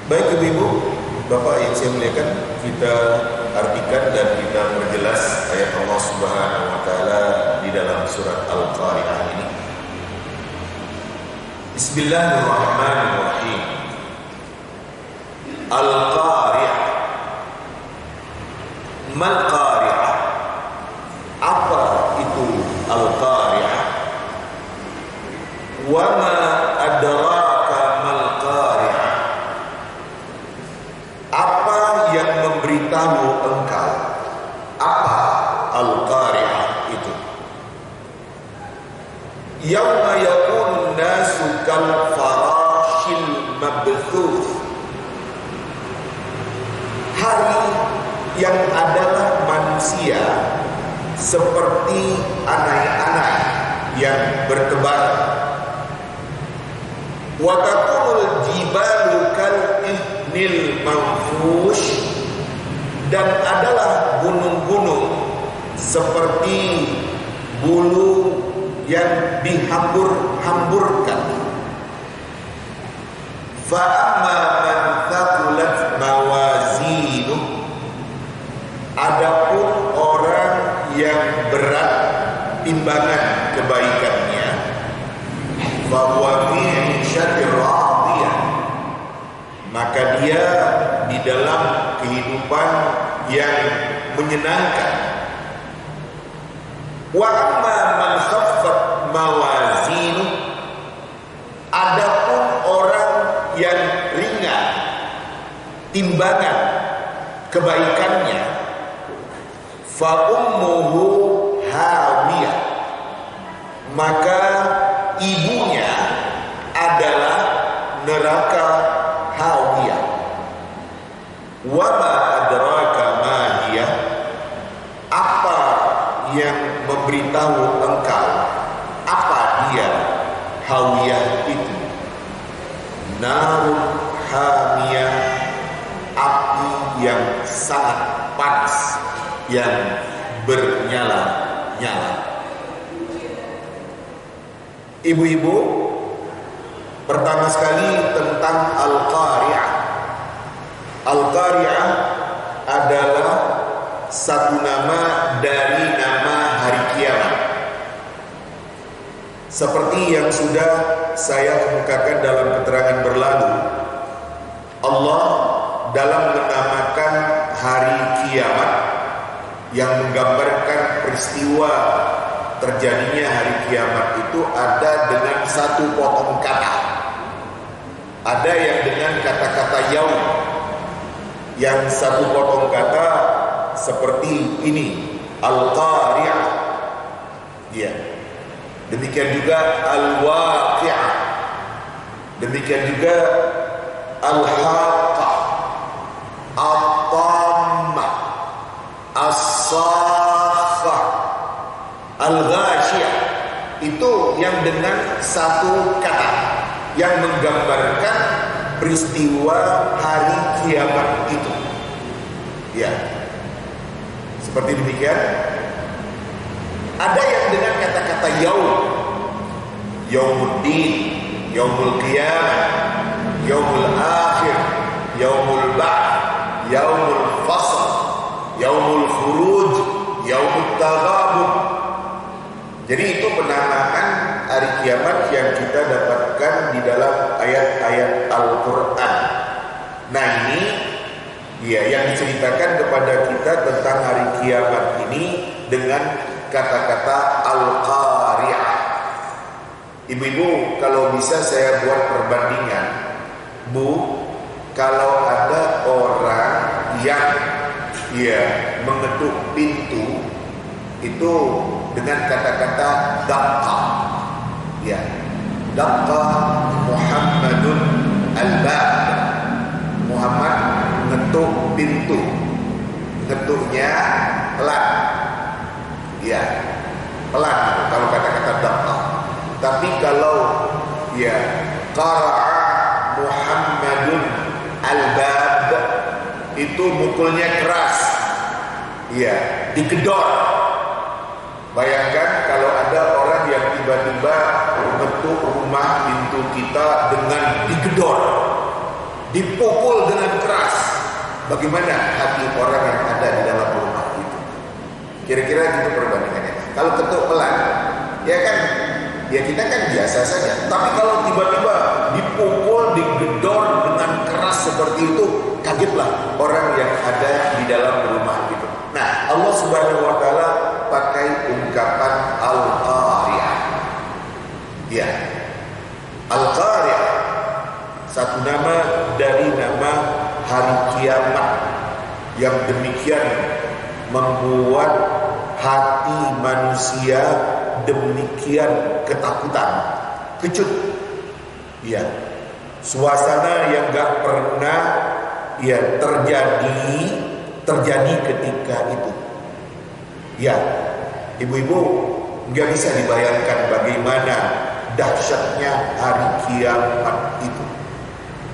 Baik ibu-ibu, bapak yang saya muliakan, kita artikan dan kita perjelas ayat Allah Subhanahu wa taala di dalam surat Al-Qari'ah ini. Bismillahirrahmanirrahim. Al-Qari'ah. Mal Qari'ah. Apa itu Al-Qari'ah? Wa ma adraka mal Qari'ah. Apa yang memberitahu engkau apa Al-Qari'ah itu? Yauma yakun nasu kal farashil mabthuth. Hari yang adalah manusia seperti anak-anak yang bertebaran. Wa takunul jibalu kal ihnil manfush, dan adalah gunung-gunung seperti bulu yang dihambur-hamburkan. Fa amma man thaqulat mawazinuh, adapun orang yang berat timbangan kebaikannya, fa huwa fi 'ishatir radiyah, maka dia di dalam kehidupan yang menyenangkan. Wa amma man khaffat mawazinu, adapun orang yang ringan timbangan kebaikannya, fa ummuhu hawiyah, maka ibunya adalah neraka hawiyah. Wa ma adraka ma hiya, apa yang memberitahu engkau apa dia hawiyah itu? Narun hamiyah, api yang sangat panas yang bernyala-nyala. Ibu-ibu, pertama sekali tentang Al-Qari'ah. Al-Qari'ah adalah satu nama dari nama hari kiamat. Seperti yang sudah saya kemukakan dalam keterangan berlalu, Allah dalam menamakan hari kiamat yang menggambarkan peristiwa terjadinya hari kiamat itu ada dengan satu potong kata. Ada yang dengan kata-kata yaum, yang satu potong kata seperti ini, Al-Qari'ah. Ya. Demikian juga Al-Waqi'ah. Demikian juga Al-Haqqah, At-Tammah, As-Saffah, Al-Ghashiyah. Itu yang dengan satu kata yang menggambarkan peristiwa hari kiamat itu. Ya. Seperti demikian. Ada yang dengan kata-kata yaum, yaumuddin, yaumul qiyamah, yaumul akhir, yaumul ba'ts, yaumul fasl, yaumul khuruj, yaumut taghabun. Jadi itu penamaan hari kiamat yang kita dapatkan di dalam ayat-ayat Al-Qur'an. Nah ini ya yang diceritakan kepada kita tentang hari kiamat ini dengan kata-kata Al-Qari'ah. Ibu-ibu, kalau bisa saya buat perbandingan. Bu, kalau ada orang yang mengetuk pintu itu dengan kata-kata daqqa. Ya. Daqqa Muhammadun al-bab. Muhammad mengetuk pintu. Ngetuknya pelan. Ya, pelan kalau kata-kata daqqa. Tapi kalau qara'a Muhammadun al-bab, itu mukulnya keras. Ya, digedor. Bayangkan kalau ada orang yang tiba-tiba mengetuk rumah pintu kita dengan digedor. dipukul dengan keras. Bagaimana hati orang yang ada di dalam rumah itu? Kira-kira gitu perbandingannya. Kalau ketuk pelan, ya kan, ya kita kan biasa saja. Tapi kalau tiba-tiba dipukul, digedor dengan keras seperti itu, kagetlah orang yang ada di dalam rumah itu. Nah, Allah Subhanahu wa taala pakai ungkapan Al-Qari'ah. Ya. Al-Qari'ah, satu nama dari nama hari kiamat yang demikian membuat hati manusia demikian ketakutan, kecut. Ya, suasana yang gak pernah ya terjadi ketika itu. Ya, ibu-ibu nggak bisa dibayangkan bagaimana dahsyatnya hari kiamat itu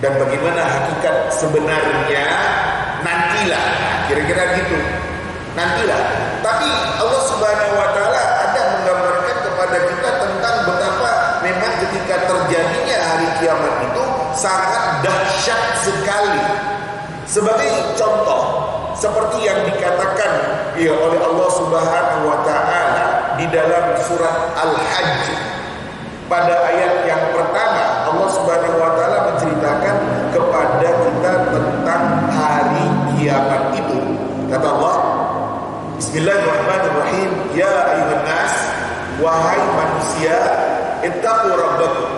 dan bagaimana hakikat sebenarnya. Nantilah, kira-kira gitu. Nantilah. Tapi Allah Subhanahu wa taala ada menggambarkan kepada kita tentang betapa memang ketika terjadinya hari kiamat itu sangat dahsyat sekali. Sebagai contoh, seperti yang dikatakan ya oleh Allah Subhanahu wa taala di dalam surat Al-Hajj pada ayat yang pertama, Allah Subhanahu wa taala menceritakan kepada kita tentang hari kiamat itu. Kata Allah, Bismillahirrahmanirrahim, ya ayyuhan nas, wahai manusia, ittaqu rabbakum,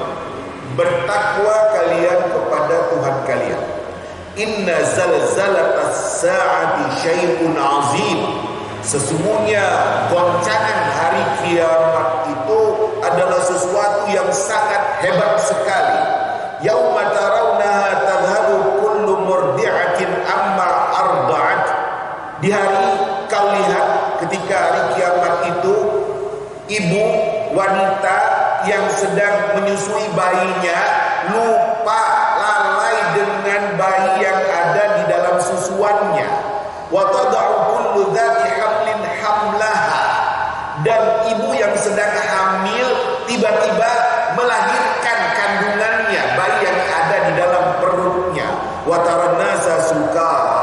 bertakwa kalian kepada Tuhan kalian. Inna zalzalatas sa'ati syai'un 'azim. Sesungguhnya goncangan hari kiamat itu adalah sesuatu yang sangat hebat sekali. Yauma tarawnaha tadhhabu kullu murdi'atin amma arda'at. Di hari kau lihat ketika hari kiamat itu, ibu wanita yang sedang menyusui bayinya lupa lalai dengan bayi yang ada di dalam susuannya. Wa tad'u kullu dzati hamlin hamlaha. Dan ibu yang sedang hamil tiba-tiba melahirkan kandungannya, bayi yang ada di dalam perutnya. Wa taran nasa sukara.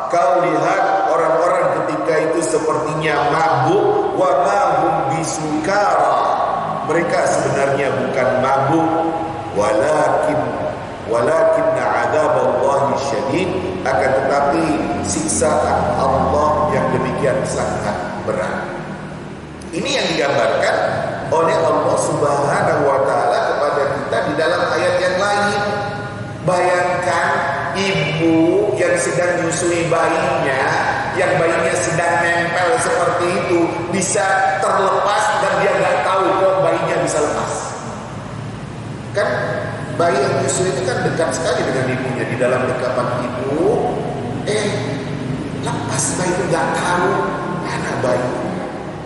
Kau lihat orang-orang ketika itu sepertinya mabuk. Wa ma hum bisukara. Mereka sebenarnya bukan mabuk, walakin adzaballahi syadid, akan tetapi siksaan Allah yang demikian sangat berat. Ini yang digambarkan oleh Allah Subhanahu wa taala kepada kita di dalam ayat yang lain. Bayangkan ibu yang sedang menyusui bayinya, yang bayinya sedang nempel seperti itu, bisa terlepas dan dia nggak tahu kok bayinya bisa lepas. Kan bayi yang menyusui itu kan dekat sekali dengan ibunya, di dalam dekapan ibu. Lepas bayi itu nggak tahu mana bayi.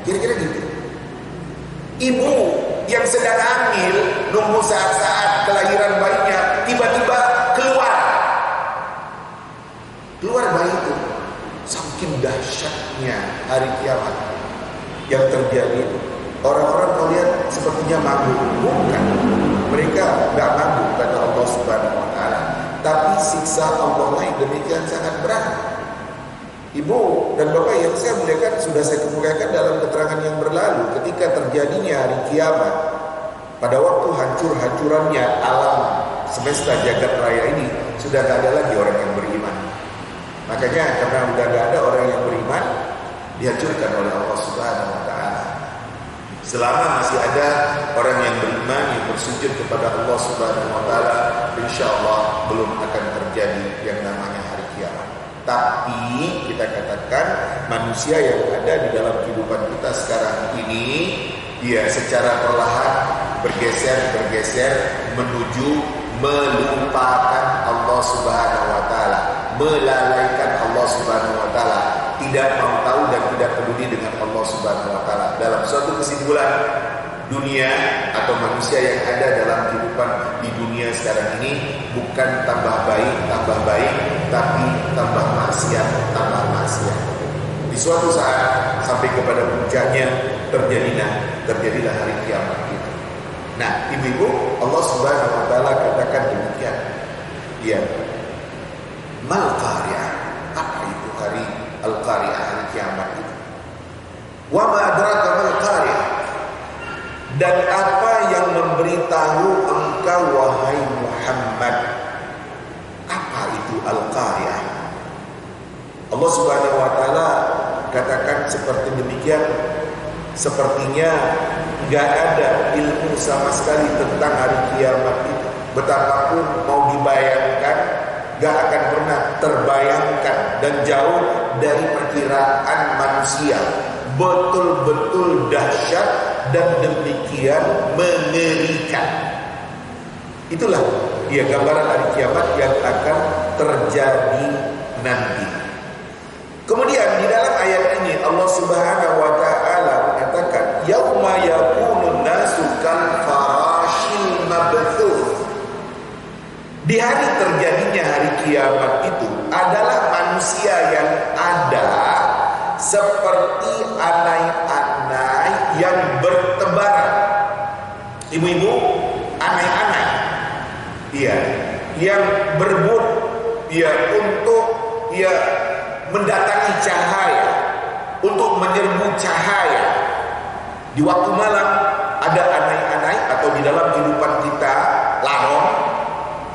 Kira-kira gitu. Ibu yang sedang hamil nunggu saat-saat kelahiran bayinya, tiba-tiba keluar bayi itu. Saking dahsyatnya hari kiamat yang terjadi, orang-orang kau lihat sepertinya mabuk. Bukan, mereka nggak mabuk kata Allah Subhanahu wa taala, tapi siksa Allah yang demikian sangat berat. Ibu dan bapak yang saya muliakan, sudah saya kemukakan dalam keterangan yang berlalu, ketika terjadinya hari kiamat, pada waktu hancur-hancurannya alam semesta jagat raya ini, sudah tidak ada lagi orang yang beriman. Makanya karena sudah tidak ada orang yang beriman, dihancurkan oleh Allah Subhanahu wa taala. Selama masih ada orang yang beriman yang bersujud kepada Allah Subhanahu wa taala, insyaallah belum akan terjadi yang namanya hari kiamat. Tapi kita katakan manusia yang ada di dalam kehidupan kita sekarang ini, dia secara perlahan bergeser menuju melupakan Allah Subhanahu wa taala, melalaikan Allah Subhanahu wa taala, tidak mau tahu dan tidak peduli dengan Allah Subhanahu wa taala. Dalam suatu kesimpulan, dunia atau manusia yang ada dalam kehidupan di dunia sekarang ini bukan tambah baik, tapi tambah maksiat. Di suatu saat sampai kepada puncaknya terjadilah hari kiamat itu. Nah, ibu-ibu, Allah Subhanahu wa taala katakan demikian. Ya, Al-Qari'ah. Allah Subhanahu wa taala katakan seperti demikian, sepertinya nggak ada ilmu sama sekali tentang hari kiamat itu. Betapapun mau dibayangkan, nggak akan pernah terbayangkan dan jauh dari perkiraan manusia. Betul-betul dahsyat dan demikian mengerikan. Itulah ya gambaran hari kiamat yang akan terjadi nanti. Kemudian di dalam ayat ini Allah Subhanahu wa taala mengatakan yauma yakunun nasu kal farashil mabthuth. Di hari terjadinya hari kiamat itu adalah manusia yang ada seperti anai-anai yang bertebaran. Ibu-ibu, anai-anai, iya, yang berebut, ya, untuk ya mendatangi cahaya, untuk menyerbu cahaya. Di waktu malam ada anai-anai, atau di dalam kehidupan kita larong,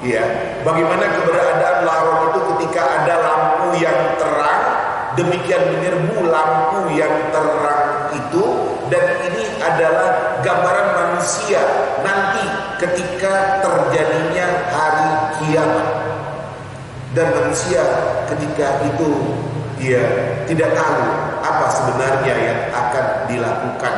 ya. Bagaimana keberadaan larong itu ketika ada lampu yang terang, demikian menyerbu lampu yang terang itu. Dan ini adalah gambaran manusia nanti ketika terjadinya hari kiamat. Dan manusia ketika itu dia tidak tahu apa sebenarnya yang akan dilakukan,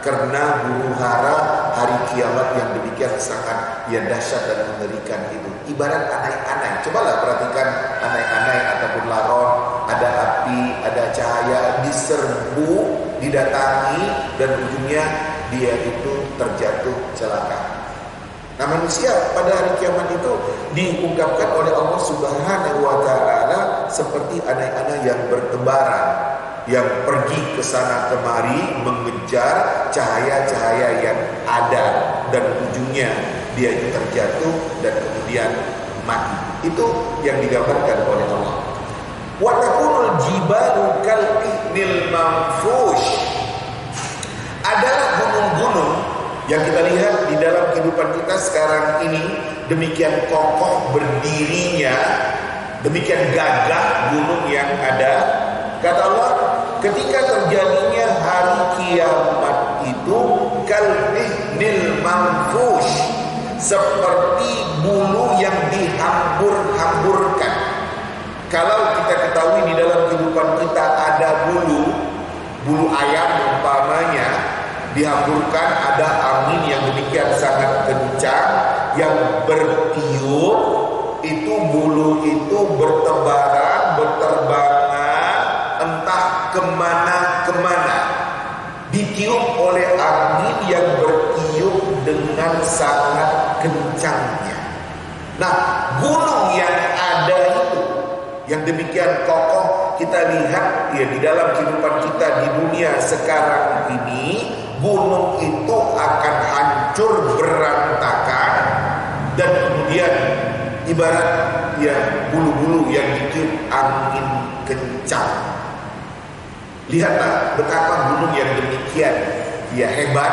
karena huru hara hari kiamat yang demikian sangat ya dahsyat dan mengerikan itu. Ibarat anai-anai. Cobalah perhatikan anai-anai ataupun laron, ada api, ada cahaya, diserbu, didatangi, dan ujungnya dia itu terjatuh celaka. Nah, manusia pada hari kiamat itu diungkapkan oleh Allah Subhanahu wa taala seperti anak-anak yang bertebaran, yang pergi ke sana kemari mengejar cahaya-cahaya yang ada, dan ujungnya dia itu terjatuh dan kemudian mati. Itu yang digambarkan oleh Allah. Wa takunul jibalu kal ihnil manfush. Adalah gunung-gunung yang kita lihat di dalam kehidupan kita sekarang ini demikian kokoh berdirinya, demikian gagah gunung yang ada. Kata Allah, ketika terjadinya hari kiamat itu kal ihnil manfush, seperti bulu yang dihambur-hamburkan. Kalau kita ketahui di dalam kehidupan kita ada bulu ayam umpamanya, dihamburkan, ada angin yang demikian sangat kencang yang bertiup, itu bulu itu bertebaran, berterbangan entah kemana-kemana, ditiup oleh angin yang bertiup dengan sangat kencangnya. Nah, gunung yang ada itu yang demikian kokoh, kita lihat ya di dalam kehidupan kita di dunia sekarang ini, gunung itu akan hancur berantakan, dan kemudian ibarat ya bulu-bulu yang ditiup angin kencang. Lihatlah betapa gunung yang demikian ya hebat,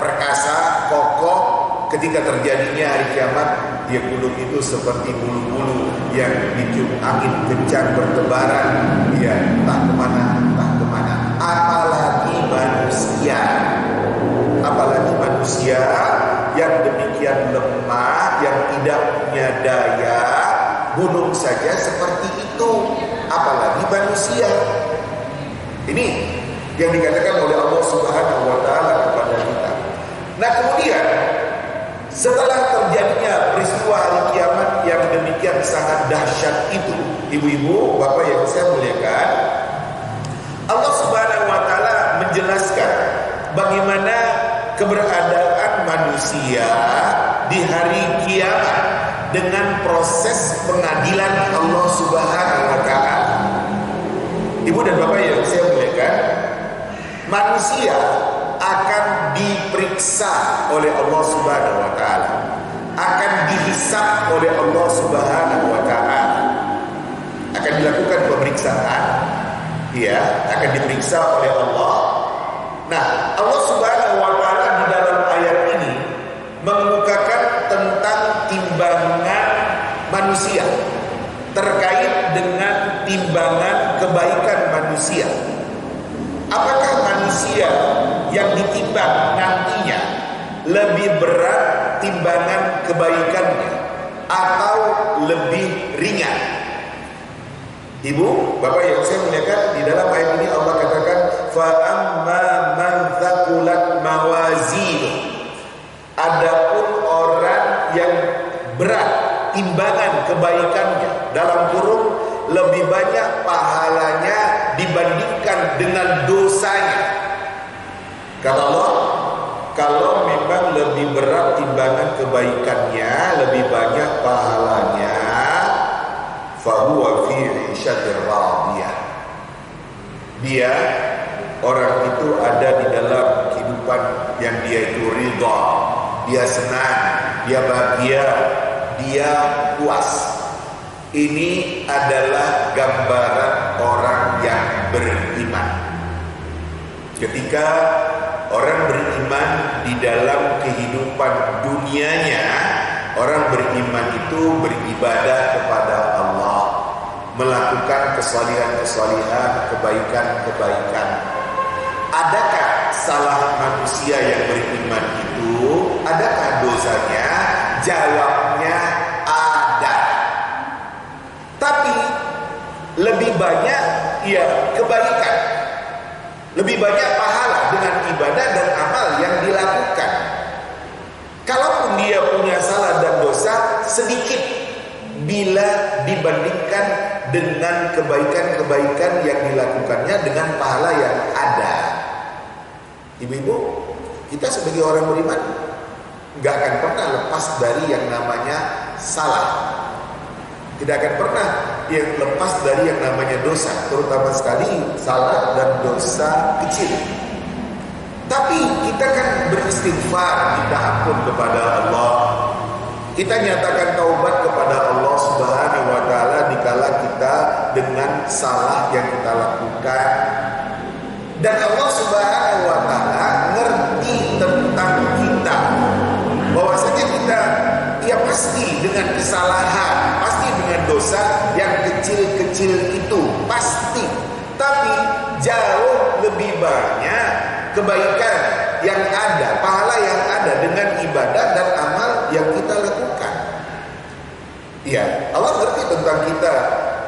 perkasa, kokoh. Ketika terjadinya hari kiamat, dia gunung itu seperti bulu-bulu yang ditiup angin kencang bertebaran, ya entah kemana, entah kemana. Apalagi manusia yang demikian lemah, yang tidak punya daya, gunung saja seperti itu, apalagi manusia. Ini yang dikatakan oleh Allah Subhanahu wa taala kepada kita. Nah, kemudian setelah terjadinya peristiwa hari kiamat yang demikian sangat dahsyat itu, ibu-ibu, bapak yang saya muliakan, Allah Subhanahu wa taala menjelaskan bagaimana keberadaan manusia di hari kiamat dengan proses pengadilan Allah Subhanahu wa taala. Ibu dan bapak yang saya muliakan, manusia akan diperiksa oleh Allah Subhanahu wa taala, akan dihisab oleh Allah Subhanahu wa taala, akan dilakukan pemeriksaan, ya, akan diperiksa oleh Allah. Nah, Allah Subhanahu wa taala di dalam ayat ini mengemukakan tentang timbangan manusia terkait timbangan kebaikan manusia. Apakah manusia yang ditimbang nantinya lebih berat timbangan kebaikannya atau lebih ringan? Ibu, bapak yang saya muliakan, di dalam ayat ini Allah katakan fa amma man thaqulat mawazinu. Adapun orang yang berat timbangan kebaikannya, dalam kurung lebih banyak pahalanya dibandingkan dengan dosanya. Kata Allah, kalau memang lebih berat timbangan kebaikannya, lebih banyak pahalanya, fahuwa fi 'ishatir radiyah. Dia, orang itu ada di dalam kehidupan yang dia itu ridha, dia senang, dia bahagia, dia puas. Ini adalah gambaran orang yang beriman. Ketika orang beriman di dalam kehidupan dunianya, orang beriman itu beribadah kepada Allah, melakukan kesalihan-kesalihan, kebaikan-kebaikan. Adakah salah manusia yang beriman itu? Adakah dosanya? Jawabnya ada. Tapi lebih banyak ya kebaikan, lebih banyak pahala dengan ibadah dan amal yang dilakukan. Kalaupun dia punya salah dan dosa sedikit bila dibandingkan dengan kebaikan-kebaikan yang dilakukannya dengan pahala yang ada. Ibu-ibu, kita sebagai orang beriman nggak akan pernah lepas dari yang namanya salah. Tidak akan pernah yang lepas dari yang namanya dosa, terutama sekali salah dan dosa kecil. Tapi kita kan beristighfar, minta ampun kepada Allah. Kita nyatakan taubat kepada Allah Subhanahu wa taala dikala kita dengan salah yang kita lakukan. Dan Allah Subhanahu wa taala ngerti tentang kita. Bahwasanya kita ya pasti dengan kesalahan, pasti dengan dosa yang kecil-kecil itu, pasti. Tapi jauh lebih banyak kebaikan yang ada, pahala yang ada dengan ibadah dan amal yang kita lakukan. Ya, Allah ngerti tentang kita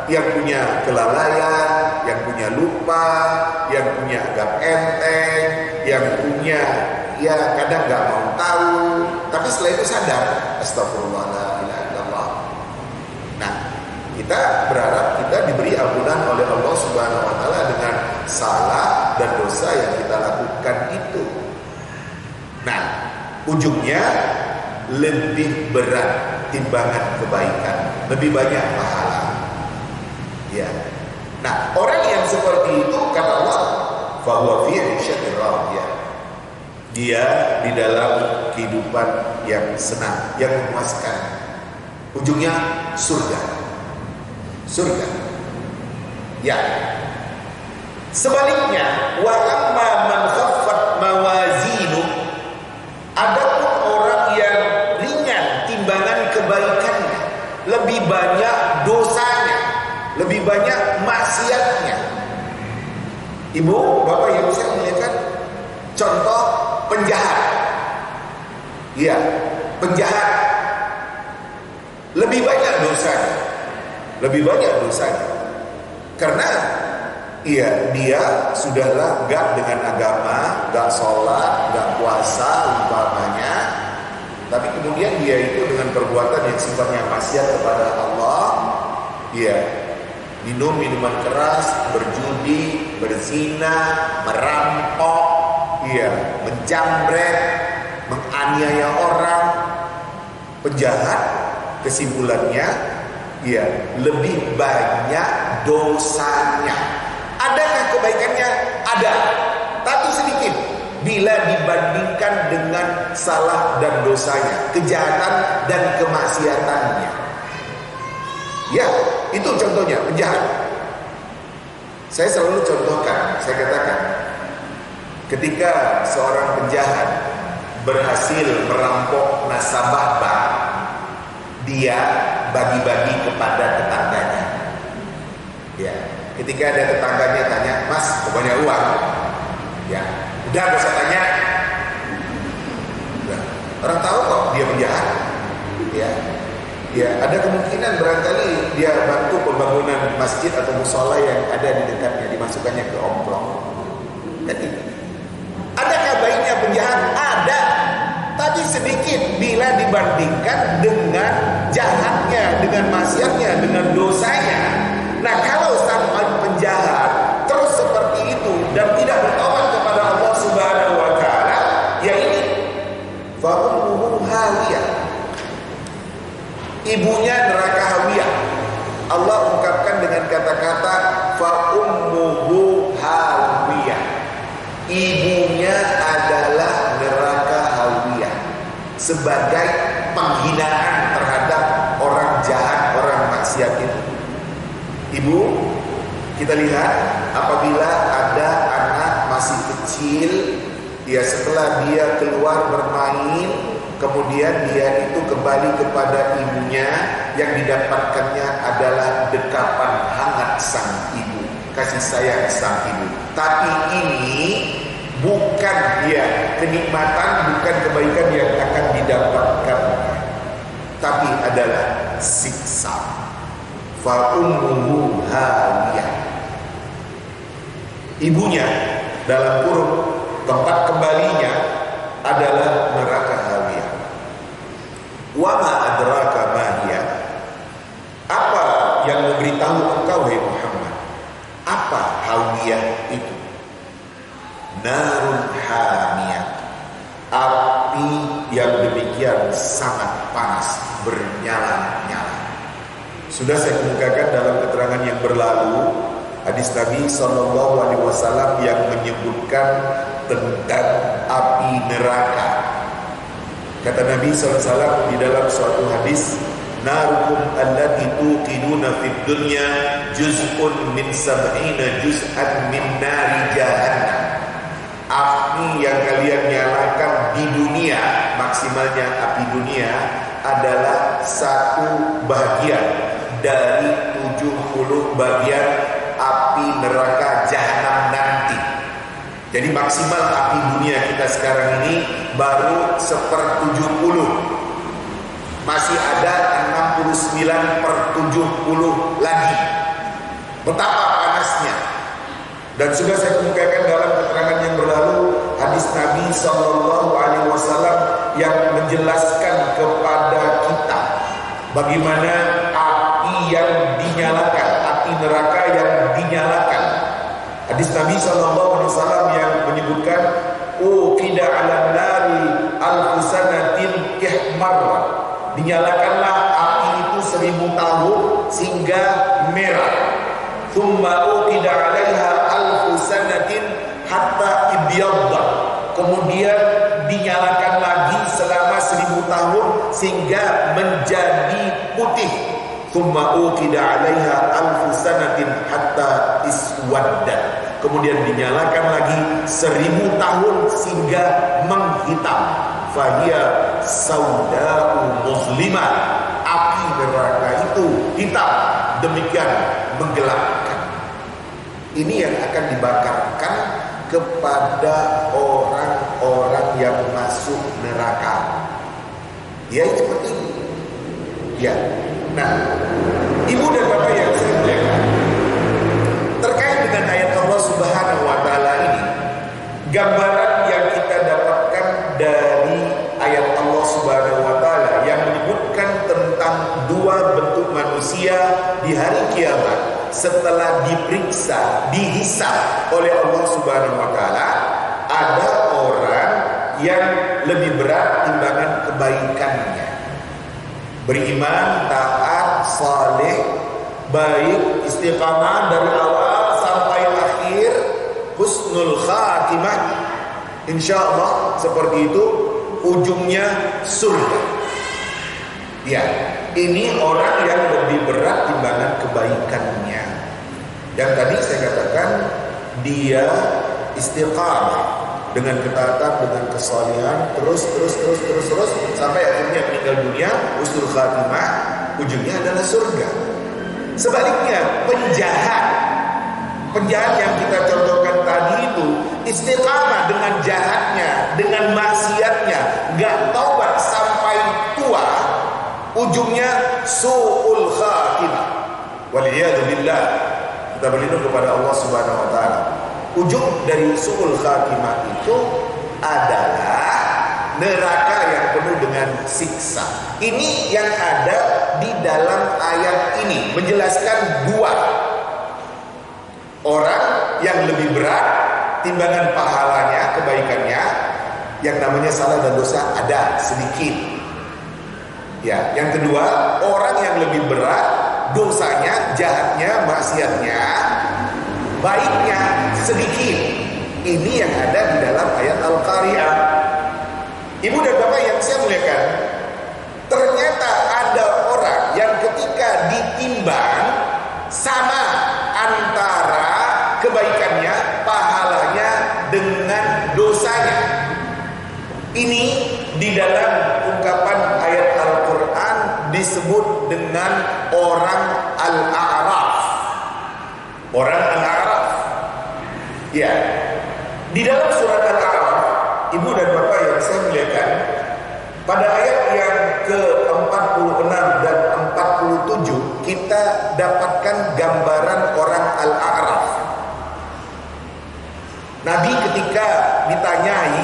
yang punya kelalaian, yang punya lupa, yang punya agak enteng, yang punya ya kadang nggak mau tahu, tapi setelah itu sadar, astagfirullahaladzim. Nah, kita berharap kita diberi ampunan oleh Allah Subhanahu wa taala dengan salah dan dosa yang kita lakukan itu. Nah, ujungnya lebih berat timbangan kebaikan, lebih banyak pahala. Ya. Nah, orang yang seperti itu kata Allah, fahuwa fi 'ishatir radiyah. Dia di dalam kehidupan yang senang, yang memuaskan. Ujungnya surga. Surga. Ya. Sebaliknya, wa amma man khaffat mawazinu, adapun orang yang ringan timbangan kebaikannya, lebih banyak dosanya, lebih banyak maksiatnya. Ibu, bapak yang saya muliakan, contoh penjahat. Iya, penjahat lebih banyak dosanya. Lebih banyak dosanya. Karena iya, dia sudahlah gak dengan agama, gak sholat, gak puasa umpamanya, tapi kemudian dia itu dengan perbuatan yang sifatnya maksiat kepada Allah, iya, minum minuman keras, berjudi, berzina, merampok, iya, menjamret, menganiaya orang. Penjahat, kesimpulannya, iya, lebih banyak dosanya. Adakah kebaikannya? Ada, tapi sedikit bila dibandingkan dengan salah dan dosanya, kejahatan dan kemaksiatannya. Ya, itu contohnya penjahat. Saya selalu contohkan, saya katakan, ketika seorang penjahat berhasil merampok nasabah bank, dia bagi-bagi kepada tetangganya. Ya, Ketika ada tetangganya tanya, "Mas, banyak uang?" Ya, udah gak usah tanya. Udah. Orang tahu kok dia penjahat. Ya, ya ada kemungkinan barangkali dia bantu pembangunan masjid atau musola yang ada di dekatnya, dimasukkannya ke omplok. Jadi, adakah baiknya penjahat? Ada, tapi sedikit bila dibandingkan dengan jahatnya, dengan maksiatnya, dengan dosanya. Nah, kalau sang penjahat terus seperti itu dan tidak bertobat kepada Allah Subhanahu wa taala, ya ini fa ummuhu hawiyah. Ibunya neraka hawiyah. Allah ungkapkan dengan kata-kata fa ummuhu hawiyah. Ibunya adalah neraka hawiyah sebagai penghinaan terhadap orang jahat, orang maksiat itu. Ibu, kita lihat apabila ada anak masih kecil, dia setelah dia keluar bermain, kemudian dia itu kembali kepada ibunya, yang didapatkannya adalah dekapan hangat sang ibu, kasih sayang sang ibu. Tapi ini bukan dia kenikmatan, bukan kebaikan yang akan didapatkan, tapi adalah siksa. Fa ummuhu hawiyah. Ibunya dalam kurung tempat kembalinya adalah neraka hawiyah. Wa ma adraka ma hiya? Apa yang memberitahu engkau hai Muhammad? Apa hawiyah itu? Narun hamiyah. Api yang demikian sangat panas, bernyala-nyala. Sudah saya kemukakan dalam keterangan yang berlalu hadis Nabi SAW yang menyebutkan tentang api neraka. Kata Nabi SAW di dalam suatu hadis, narukum allati tuqiduna fid dunya juz'un min sab'ina juz'an min nari jahannam. Api yang kalian nyalakan di dunia, maksimalnya api dunia adalah 1 bagian dari 70 bagian api neraka jahanam nanti. Jadi maksimal api dunia kita sekarang ini baru 1/70. Masih ada 69/70 lagi. Betapa panasnya. Dan sudah saya kemukakan dalam keterangan yang berlalu hadis Nabi SAW yang menjelaskan kepada kita bagaimana api yang dinyalakan, api neraka yang dinyalakan. Hadis Nabi SAW yang menyebutkan, uqida 'alan nari alfusanatin ihmarra. Dinyalakanlah api itu 1000 tahun sehingga merah. Thumma uqida 'alaiha alfusanatin hatta ibyadda. Kemudian dinyalakan lagi selama 1000 tahun sehingga menjadi putih. Thumma uqida 'alaiha alfusanatin hatta iswadda. Kemudian dinyalakan lagi 1000 tahun sehingga menghitam. Fahiya sauda'u muslimah. Api neraka itu hitam, demikian menggelapkan. Ini yang akan dibakarkan kepada orang-orang yang masuk neraka. Ya seperti ini. Ya. Nah, ibu dan bapak yang saya muliakan, terkait dengan ayat Allah Subhanahu wa taala ini, gambaran yang kita dapatkan dari ayat Allah Subhanahu wa taala yang menyebutkan tentang 2 bentuk manusia di hari kiamat setelah diperiksa, dihisab oleh Allah Subhanahu wa taala. Ada orang yang lebih berat timbangan kebaikannya, beriman, taat, saleh, baik, istiqamah dari awal sampai akhir, husnul khatimah, insyaallah seperti itu, ujungnya surga. Ya, ini orang yang lebih berat timbangan kebaikannya. Yang tadi saya katakan dia istiqamah dengan ketaatan, dengan kesalehan, terus sampai akhirnya meninggal dunia, husnul khatimah, ujungnya adalah surga. Sebaliknya penjahat penjahat yang kita contohkan tadi itu istiqamah dengan jahatnya, dengan maksiatnya, nggak taubat sampai tua, ujungnya su'ul khatimah. Waliyadzubillah. Kita berlindung kepada Allah Subhanahu wa taala. Ujung dari su'ul khatimah itu adalah neraka yang penuh dengan siksa. Ini yang ada di dalam ayat ini menjelaskan dua orang yang lebih berat timbangan pahalanya, kebaikannya, yang namanya salah dan dosa ada sedikit. Ya, yang kedua, orang yang lebih berat dosanya, jahatnya, maksiatnya, baiknya sedikit. Ini yang ada di dalam ayat Al-Qari'ah. Ibu dan bapak yang saya muliakan, ternyata ada orang yang ketika ditimbang sama antara kebaikannya, pahalanya dengan dosanya. Ini di dalam ungkapan ayat Al-Quran disebut dengan orang Al-A'raf. Orang Al-A'raf. Ya, di dalam surat Al-A'raf, ibu dan bapak yang saya muliakan, pada ayat yang ke-46 dan 47 kita dapatkan gambaran orang Al-A'raf. Nabi ketika ditanyai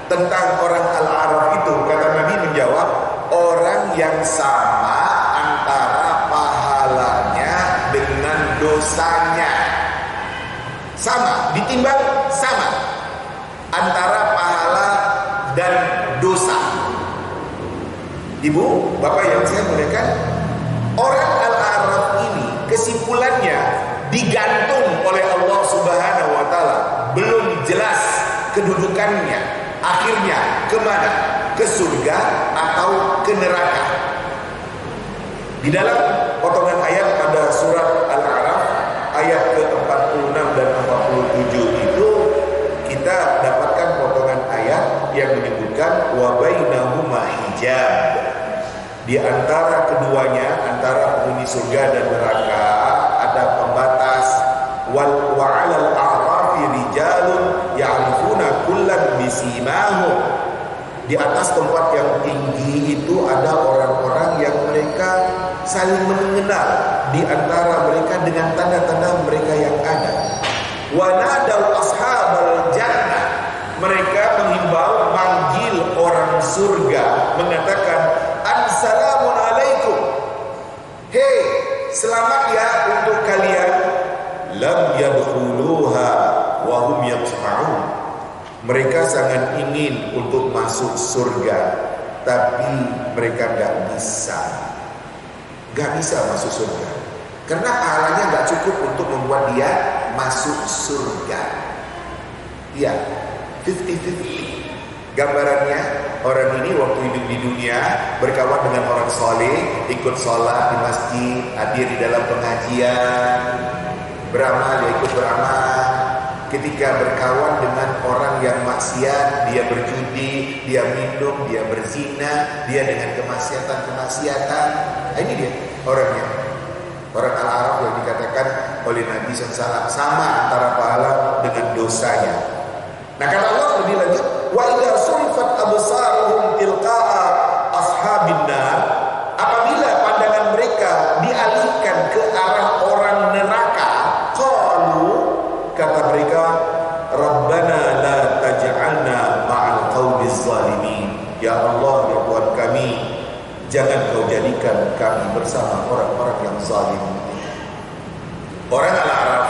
tentang orang Al-A'raf itu, kata Nabi menjawab, orang yang sama antara pahalanya dengan dosanya. Sama, ditimbang sama antara pahala dan dosa. Ibu, bapak yang saya muliakan, orang Al-A'raf ini kesimpulannya digantung oleh Allah Subhanahu wa taala. Belum jelas kedudukannya, akhirnya kemana? Ke surga atau ke neraka. Di dalam potongan ayat pada surat Al-A'raf ayat ke-46 dan 47 itu kita dapatkan potongan ayat yang menyebutkan wa bainahuma hijab. Di antara keduanya, antara penghuni surga dan neraka ada pembatas. Wal wa'alal a'rafi rijalun ya'rifuna kullan bisimahum. Di atas tempat yang tinggi itu ada orang-orang yang mereka saling mengenal di antara mereka dengan tanda-tanda mereka yang ada. Wa nadau ashabal jannah. Mereka menghimbau, manggil orang surga, mengatakan assalamun alaikum. Hei, selamat ya untuk kalian. Lam yadkhuluha wa hum yatma'un. Mereka sangat ingin untuk masuk surga, tapi mereka gak bisa masuk surga karena pahalanya gak cukup untuk membuat dia masuk surga. Ya, 50-50. Gambarannya, orang ini waktu hidup di dunia berkawan dengan orang soleh, ikut sholat di masjid, hadir di dalam pengajian, beramal, dia ikut beramal. Ketika berkawan dengan orang yang maksiat, dia berjudi, dia minum, dia berzina, dia dengan kemaksiatan. Ini dia orangnya. Orang Al-A'raf yang dikatakan oleh Nabi SAW sama antara pahala dengan dosanya. Nah, kata Allah lebih lanjut, wa idza surifat absaruhum tilqa'a ashabin nar, apabila pandangan mereka dialihkan ke arah orang neraka, qalu, kata mereka, Rabbana la taj'alna ma'al qaumiz zalimin. Ya Allah, ya Tuhan kami, jangan kau jadikan kami bersama orang-orang yang zalim. Orang Al-A'raf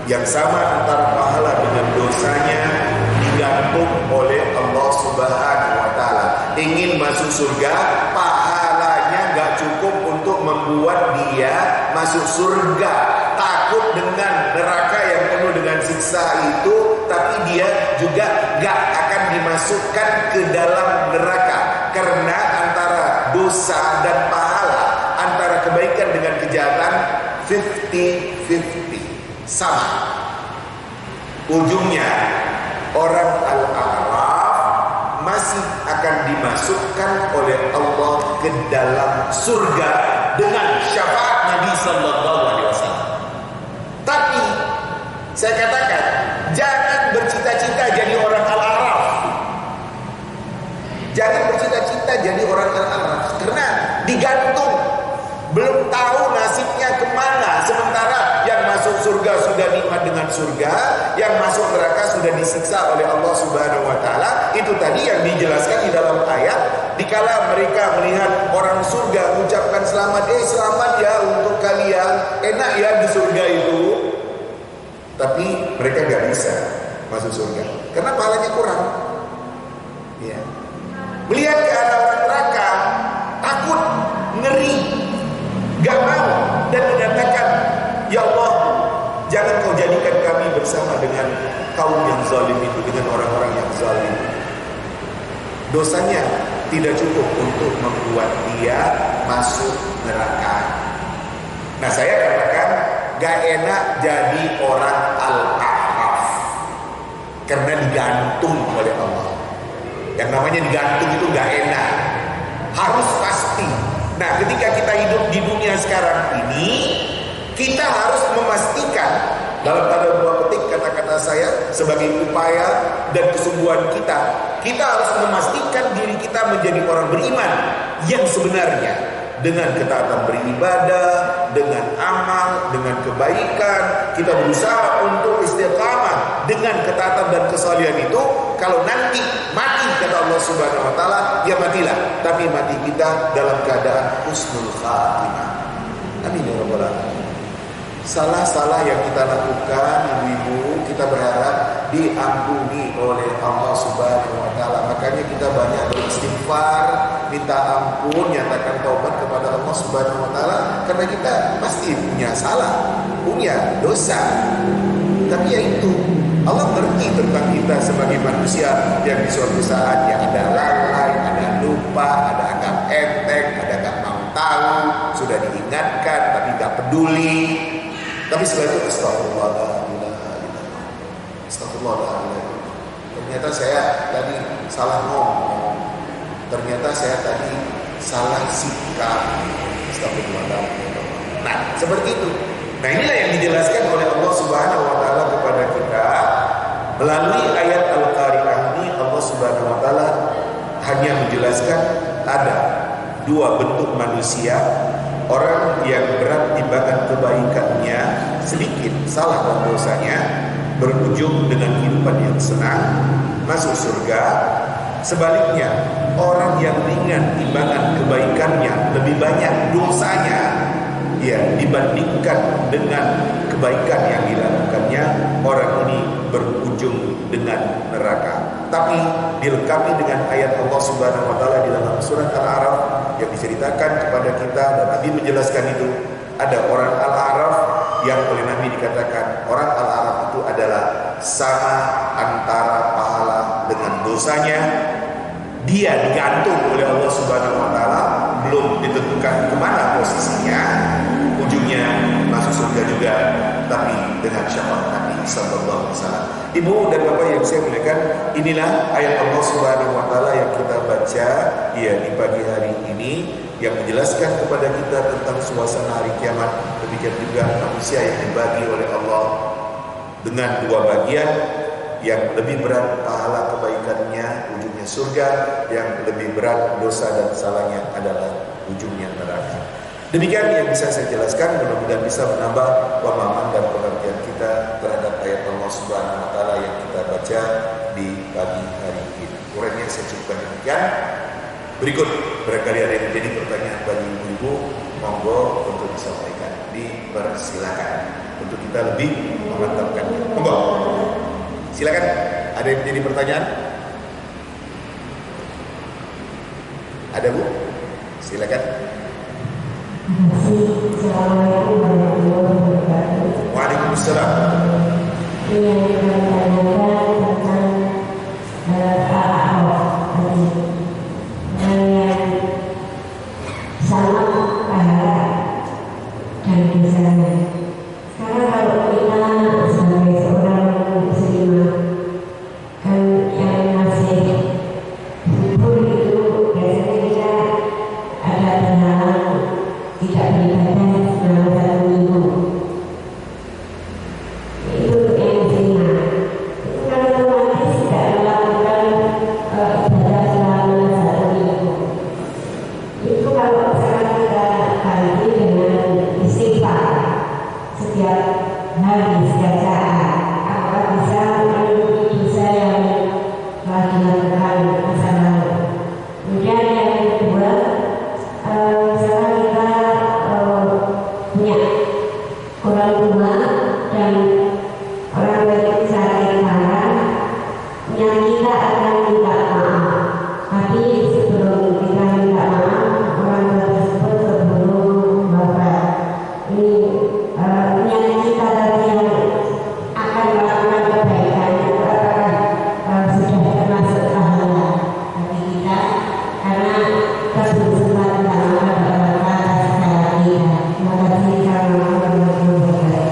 yang sama antara pahala dengan dosanya digantung oleh Allah Subhanahu wa taala. Ingin masuk surga, pahalanya gak cukup untuk membuat dia masuk surga. Takut dengan neraka yang penuh dengan siksa itu, tapi dia juga gak akan dimasukkan ke dalam neraka karena antara dosa dan pahala, antara kebaikan dengan kejahatan 50-50, sama. Ujungnya orang Al-A'raf masih akan dimasukkan oleh Allah ke dalam surga dengan syafaat Nabi sallallahu alaihi wasallam. Tapi gantung, belum tahu nasibnya kemana. Sementara yang masuk surga sudah nikmat dengan surga, yang masuk neraka sudah disiksa oleh Allah Subhanahu wa taala. Itu tadi yang dijelaskan di dalam ayat, dikala mereka melihat orang surga mengucapkan selamat, selamat ya untuk kalian, enak ya di surga itu. Tapi mereka gak bisa masuk surga karena pahalanya kurang. Ya. Melihat ke arah orang neraka, takut, ngeri, gak mau, dan menyatakan, ya Allah, jangan kau jadikan kami bersama dengan kaum yang zalim itu, dengan orang-orang yang zalim. Dosanya tidak cukup untuk membuat dia masuk neraka. Nah, saya katakan gak enak jadi orang al-a'raf karena digantung oleh Allah. Yang namanya digantung itu gak enak, harus pasti. Nah, ketika kita hidup di dunia sekarang ini, kita harus memastikan, dalam tanda petik kata-kata saya, sebagai upaya dan kesungguhan kita, kita harus memastikan diri kita menjadi orang beriman yang sebenarnya, dengan ketaatan beribadah, dengan amal, dengan kebaikan. Kita berusaha untuk istiqamah dengan ketaatan dan kesalihan itu. Kalau nanti mati, kata Allah Subhanahu wa taala, ya matilah, tapi mati kita dalam keadaan husnul khatimah. Amin ya rabbal alamin. Salah-salah yang kita lakukan, ibu-ibu, kita berharap diampuni oleh Allah Subhanahu wa taala. Makanya kita banyak beristighfar, minta ampun, nyatakan taubat kepada Allah Subhanahu wa taala, karena kita pasti punya salah, punya dosa. Tapi ya itu, Allah ngerti tentang kita sebagai manusia yang di suatu saat yang ada lalai, ada lupa, ada anggap enteng, ada gak mau tahu, sudah diingatkan tapi gak peduli. Tapi setelah itu astagfirullahaladzim. Ternyata saya tadi salah ngomong. Ternyata saya tadi salah sikap. Astagfirullahaladzim. Nah, seperti itu. Nah, inilah yang dijelaskan oleh Allah Subhanahu wa taala kepada kita melalui ayat Al-Qari'ah ini. Allah Subhanahu wa taala hanya menjelaskan ada dua bentuk manusia. Orang yang berat timbangan kebaikannya sedikit, salah dan dosanya, berujung dengan kehidupan yang senang, masuk surga. Sebaliknya, orang yang ringan timbangan kebaikannya, lebih banyak dosanya, ya, dibandingkan dengan kebaikan yang dilakukannya, orang ini berujung dengan neraka. Tapi dilengkapi dengan ayat Allah Subhanahu wa taala di dalam surat Al-A'raf yang diceritakan kepada kita, dan Nabi menjelaskan itu. Ada orang Al-A'raf yang oleh Nabi dikatakan orang Al-A'raf itu adalah sama antara pahala dengan dosanya. Dia digantung oleh Allah Subhanahu wa taala, belum ditentukan kemana posisinya, ujungnya masuk surga juga, tapi dengan syafaat Nabi sallallahu alaihi wasallam. Ibu dan bapak yang saya muliakan, inilah ayat Allah Subhanahu wa taala yang kita baca ya di pagi hari ini, yang menjelaskan kepada kita tentang suasana hari kiamat. Demikian juga manusia yang dibagi oleh Allah dengan dua bagian, yang lebih berat pahala kebaikannya ujungnya surga, yang lebih berat dosa dan salahnya adalah ujungnya neraka. Demikian yang bisa saya jelaskan, mudah-mudahan bisa menambah pemahaman dan pengertian kita terhadap ayat Allah Subhanahu wa taala yang kita baca di pagi hari ini. Uraiannya saya cukupkan demikian. Berikut barangkali ada yang menjadi pertanyaan bagi ibu-ibu, monggo untuk disampaikan, dipersilakan untuk kita lebih memantapkan. Monggo. Silakan, ada yang menjadi pertanyaan? Ada Bu? Silakan. Assalamualaikum warahmatullahi wabarakatuh. Waalaikumsalam. Yang ditanyakan tentang Al-A'raf yang sama pahala dan dosanya. Sekarang kalau kita sebagai seorang muslimah kan yang masih subur itu biasanya kita ada terhalang tidak beribadah selama 1 minggu. Itu yang muslimah. setiap hari, setiap saat. Apakah bisa menutupi dosa yang telah dilakukan masa lalu? Kemudian yang kedua, misalkan kita punya orang tua dan orang tua itu sakit parah, yang kita akan minta maaf. Tapi sebelum kita minta maaf, orang tua tersebut sebelum bapak ini yang kita tadi yang akan melakukan kebaikan itu sudah termasuk pahala bagi kita, karena kita belum sempat minta maaf kepada bapak atas kesalahan kita. Terima kasih. Assalamualaikum warahmatullahi wabarakatuh.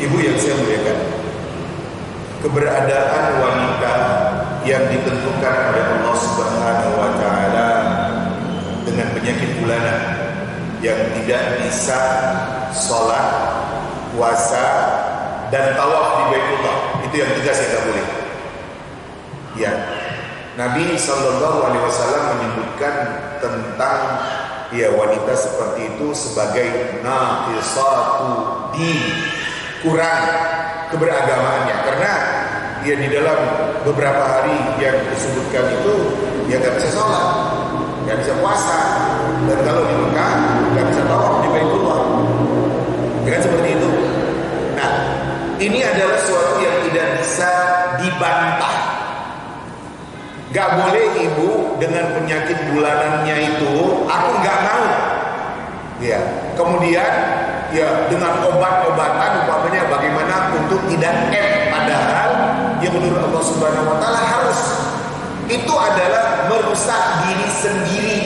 Ibu yang saya muliakan, keberadaan wanita yang ditentukan oleh Allah Subhanahu wa taala dengan penyakit bulanan yang tidak bisa sholat, puasa, dan tawaf di Baitullah, itu yang tegas yang tidak boleh. Ya, Nabi SAW menyebutkan tentang wanita seperti itu sebagai naqisatu din, kurang keberagamaannya, karena di dalam beberapa hari yang disebutkan itu nggak bisa sholat, nggak bisa puasa, dan kalau di Mekah nggak bisa tawaf di Baitullah, kan seperti itu. Nah, ini adalah sesuatu yang tidak bisa dibantah. Gak boleh ibu dengan penyakit bulanannya itu, aku nggak mau. Ya, kemudian dengan obat-obatan umpamanya bagaimana untuk tidak padahal yang menurut Allah Subhanahu wa taala harus. Itu adalah merusak diri sendiri.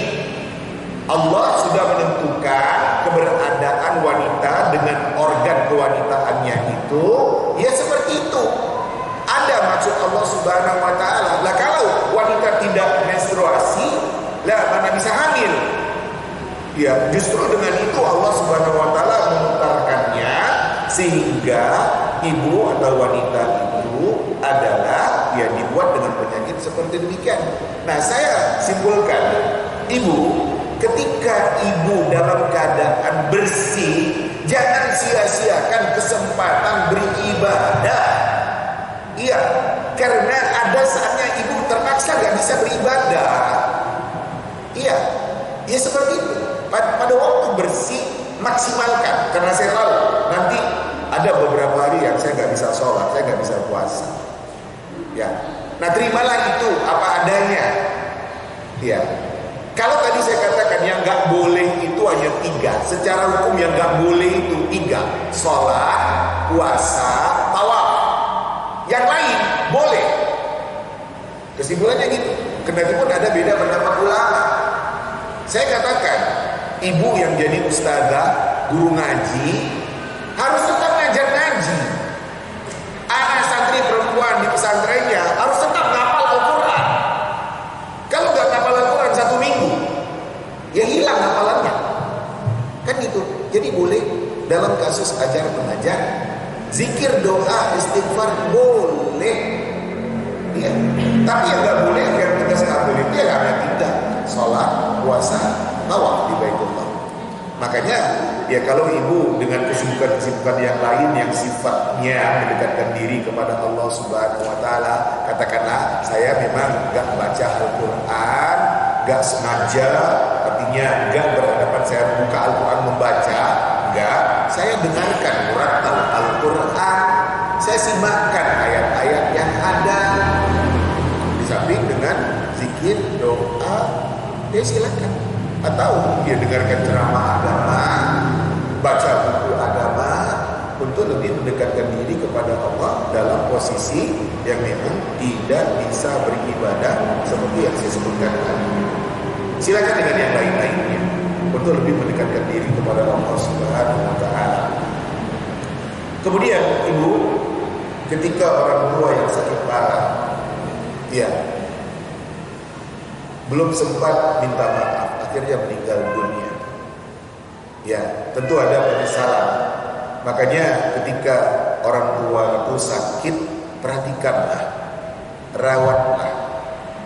Allah sudah menentukan keberadaan wanita dengan organ kewanitaannya itu seperti itu. Ada maksud Allah Subhanahu wa taala. Lah kalau wanita tidak menstruasi, lah mana bisa hamil? Ya, justru dengan itu Allah Subhanahu wa taala memutarkannya sehingga ibu atau wanita itu adalah dibuat dengan penyakit seperti demikian. Nah, saya simpulkan, ibu, ketika ibu dalam keadaan bersih, jangan sia-siakan kesempatan beribadah. Iya, karena ada saatnya ibu terpaksa gak bisa beribadah. Iya, seperti itu. Pada waktu bersih maksimalkan, karena saya tahu nanti ada beberapa hari yang saya nggak bisa sholat, saya nggak bisa puasa. Ya, nah terimalah itu apa adanya. Ya, kalau tadi saya katakan yang nggak boleh itu hanya 3. Secara hukum yang nggak boleh itu 3: sholat, puasa, tawaf. Yang lain boleh. Kesimpulannya gitu. Kendati pun ada beda pendapat ulama. Saya katakan, ibu yang jadi ustazah, guru ngaji, harus tetap ngajar ngaji. Anak santri perempuan di pesantrennya harus tetap ngapal Al-Quran. Kalau nggak ngapal Al-Quran 1 minggu, hilang hafalannya. Kan gitu. Jadi boleh dalam kasus ajar mengajar, zikir, doa, istighfar boleh. Ya. Tapi yang nggak boleh, yang tegas nggak boleh, karena tidak sholat, puasa, tawaf di Baitullah. Makanya kalau ibu dengan kesibukan-kesibukan yang lain yang sifatnya mendekatkan diri kepada Allah Subhanahu wa taala, katakanlah saya memang enggak baca Al-Qur'an, enggak sengaja, artinya enggak berhadapan saya buka Al-Qur'an membaca, enggak, saya dengarkan murattal Al-Qur'an, saya simakkan ayat-ayat yang ada. Di samping dengan zikir, doa, silakan. Atau dia dengarkan ceramah agama, baca buku agama untuk lebih mendekatkan diri kepada Allah dalam posisi yang memang tidak bisa beribadah seperti yang saya sebutkan tadi. Silakan dengan yang lain-lainnya untuk lebih mendekatkan diri kepada Allah Subhanahu wa taala. Kemudian ibu, ketika orang tua yang sakit parah, belum sempat minta maaf, akhirnya meninggal dunia. Tentu ada penyesalan. Makanya ketika orang tua itu sakit, perhatikanlah, rawatlah.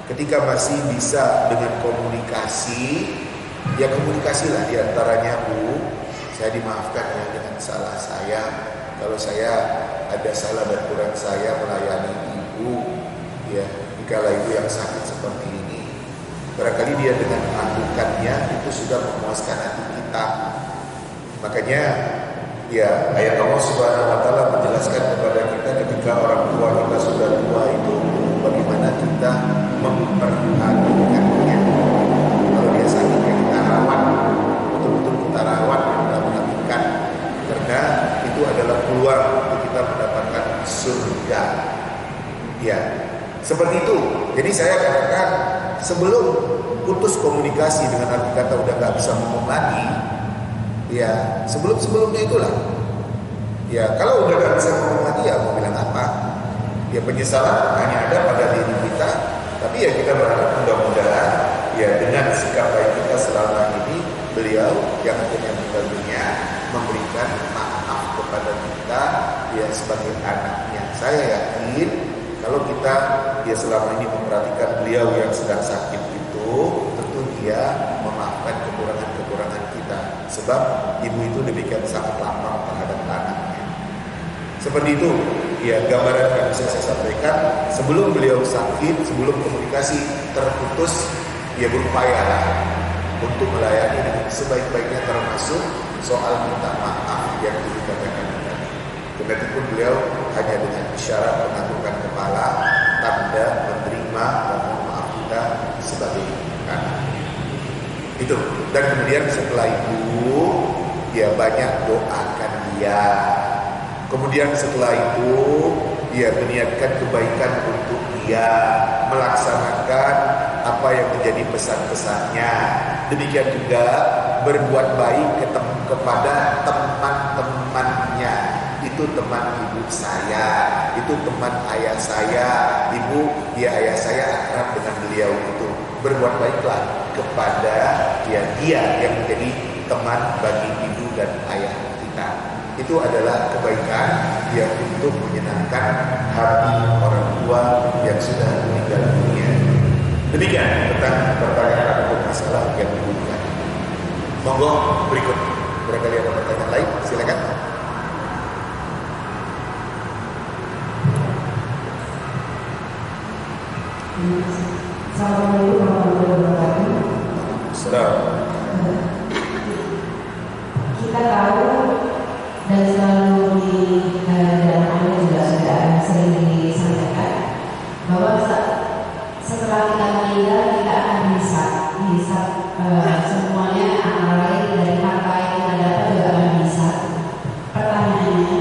Ketika masih bisa dengan komunikasi, komunikasilah diantaranya, Bu, Saya dimaafkan ya dengan salah saya. Kalau saya ada salah dan kurang saya melayani ibu, ya, dikala ibu yang sakit seperti ini, barangkali dia dengan melakukannya itu sudah memuaskan hati kita. Makanya, ya, ayat Allah Subhanahu Wa Taala menjelaskan kepada kita ketika orang tua kita sudah tua itu bagaimana kita memperhatikannya. Kalau dia sakit, ya kita rawat, betul-betul kita rawat, kita perhatikan, karena itu adalah peluang untuk kita mendapatkan surga. Ya, seperti itu. Jadi saya katakan sebelum putus komunikasi dengan arti kata udah nggak bisa ngomong lagi, ya sebelumnya itulah. Ya kalau udah nggak bisa ngomong lagi, ya mau bilang apa? Ya penyesalan hanya ada pada diri kita. Tapi ya kita berharap mudah-mudahan ya dengan sikap baik kita selama ini, beliau yang akhirnya meninggal dunia memberikan maaf kepada kita ya sebagai anaknya. Saya yakin kalau kita ya selama ini memperhatikan beliau yang sedang sakit itu, tentu dia memaafkan kekurangan-kekurangan kita. Sebab ibu itu demikian sangat lapang terhadap anaknya. Seperti itu ya gambaran yang bisa saya sampaikan. Sebelum beliau sakit, sebelum komunikasi terputus, dia berupayalah untuk melayani dengan sebaik-baiknya, termasuk soal minta maaf yang dikatakan tadi. Kendati beliau hanya dengan isyarat menganggukkan kepala, tanda menerima dan maaf kita sebagai anak. Itu. Dan kemudian setelah itu dia banyak doakan dia. Kemudian setelah itu dia meniatkan kebaikan untuk dia, melaksanakan apa yang menjadi pesan-pesannya. Demikian juga berbuat baik kepada teman-temannya. Itu teman ibu saya, itu teman ayah saya, ibu, ya ayah saya akrab dengan beliau itu. Berbuat baiklah kepada dia yang menjadi teman bagi ibu dan ayah kita. Itu adalah kebaikan yang untuk menyenangkan hati orang tua yang sudah meninggal dunia. Demikian tentang pertanyaan atau masalah yang diberikan. Monggo berikut. Barangkali ada pertanyaan lain, silakan. Assalamualaikum warahmatullahi wabarakatuh. Assalamualaikum. Kita tahu dan selalu di dalam ayat juga sudah sering disampaikan bahwa setelah kita meninggal kita akan dihisab semuanya, antara lain dari harta yang kita dapat juga akan dihisab. Pertanyaannya,